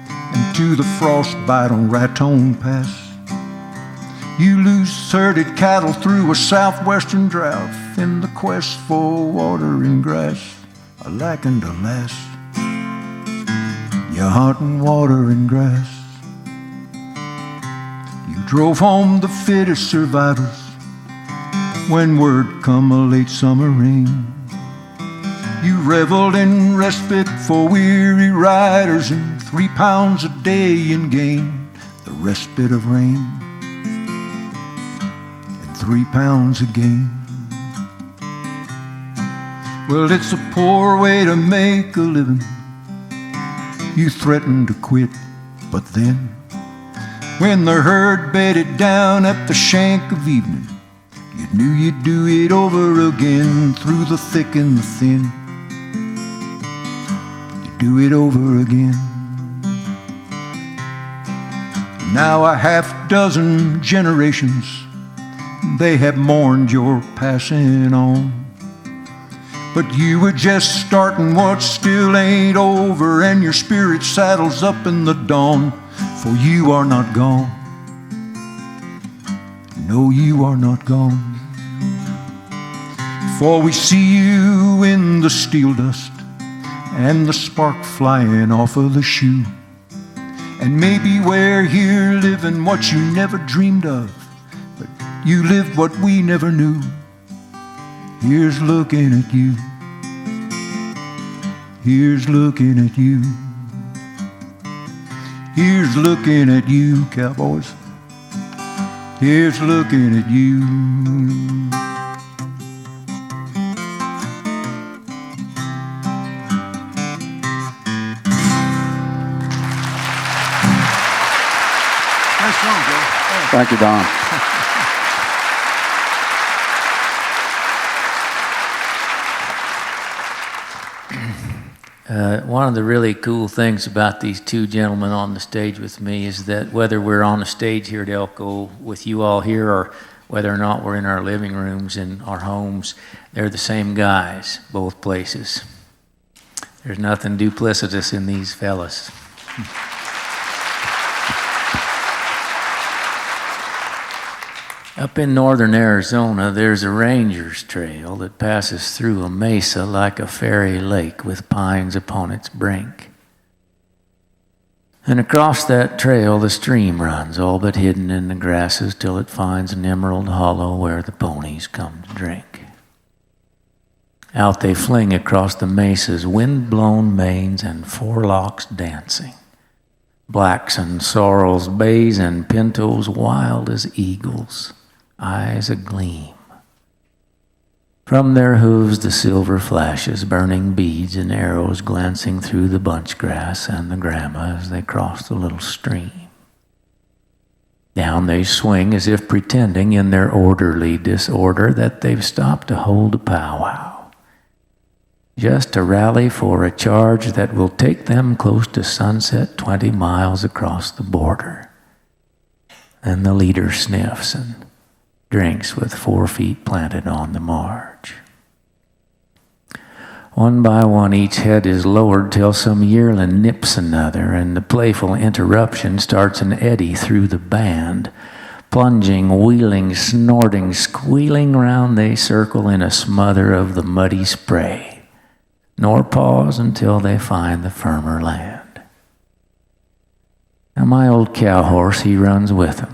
and to the frostbite on Raton Pass.
You loose herded cattle through a southwestern drought in the quest for water and grass. A lacking to last. You're hunting water and grass. You drove home the fittest survivors when word come a late summer rain. You reveled in respite for weary riders and 3 pounds a day in gain. The respite of rain and 3 pounds a gain. Well, it's a poor way to make a living. You threatened to quit, but then, when the herd bedded down at the shank of evening, you knew you'd do it over again through the thick and the thin. You'd do it over again. Now a half-dozen generations, they have mourned your passing on. But you were just starting what still ain't over, and your spirit saddles up in the dawn, for you are not gone. No, you are not gone. For we see you in the steel dust and the spark flying off of the shoe. And maybe we're here living what you never dreamed of, but you lived what we never knew. Here's looking at you. Here's looking at you. Here's looking at you, cowboys. Here's looking at you. Nice song, Joe.
Thank you, Don.
One of the really cool things about these two gentlemen on the stage with me is that whether we're on the stage here at Elko with you all here or whether or not we're in our living rooms in our homes, they're the same guys, both places. There's nothing duplicitous in these fellas. Up in northern Arizona, there's a ranger's trail that passes through a mesa like a fairy lake with pines upon its brink. And across that trail the stream runs, all but hidden in the grasses, till it finds an emerald hollow where the ponies come to drink. Out they fling across the mesas, wind-blown manes and forelocks dancing. Blacks and sorrels, bays and pintos, wild as eagles, eyes agleam. From their hooves the silver flashes, burning beads and arrows glancing through the bunch grass and the grama as they cross the little stream. Down they swing as if pretending in their orderly disorder that they've stopped to hold a powwow, just to rally for a charge that will take them close to sunset 20 miles across the border. And the leader sniffs and drinks with 4 feet planted on the marge. One by one each head is lowered till some yearling nips another, and the playful interruption starts an eddy through the band. Plunging, wheeling, snorting, squealing round they circle in a smother of the muddy spray, nor pause until they find the firmer land. Now my old cow horse, he runs with them.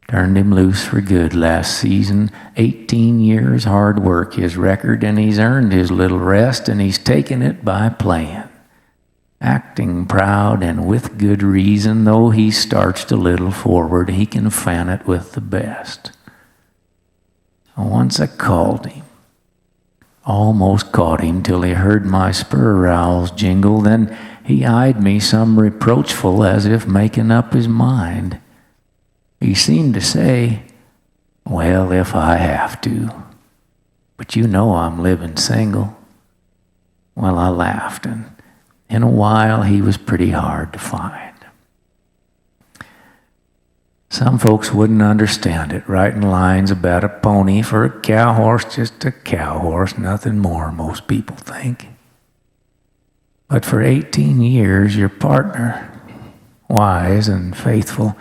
Turned him loose for good last season. 18 years hard work his record, and he's earned his little rest, and he's taken it by playing. Acting proud and with good reason, though he starched a little forward, he can fan it with the best. Once I called him, almost caught him till he heard my spur rowels jingle, then he eyed me some reproachful as if making up his mind. He seemed to say, well, if I have to, but you know I'm living single. Well, I laughed, and in a while he was pretty hard to find. Some folks wouldn't understand it, writing lines about a pony for a cow horse, just a cow horse, nothing more, most people think. But for 18 years, your partner, wise and faithful,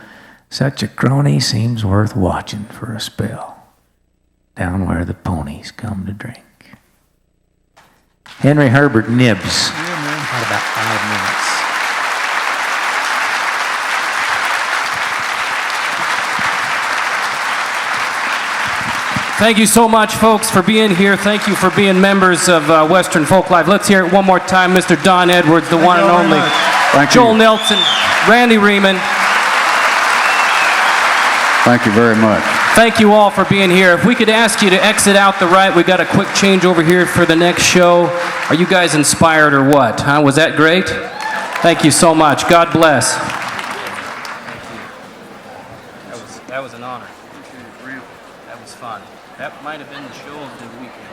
Such a crony seems worth watching for a spell, down where the ponies come to drink. Henry Herbert Nibs. Had about 5 minutes.
Thank you so much, folks, for being here. Thank you for being members of Western Folklife. Let's hear it one more time, Mr. Don Edwards, the one and only.
Thank
Joel
you.
Nelson, Randy Riemann.
Thank you very much.
Thank you all for being here. If we could ask you to exit out the right, we got a quick change over here for the next show. Are you guys inspired or what? Huh? Was that great? Thank you so much. God bless. That was an honor. That was fun. That might have been the show of the weekend.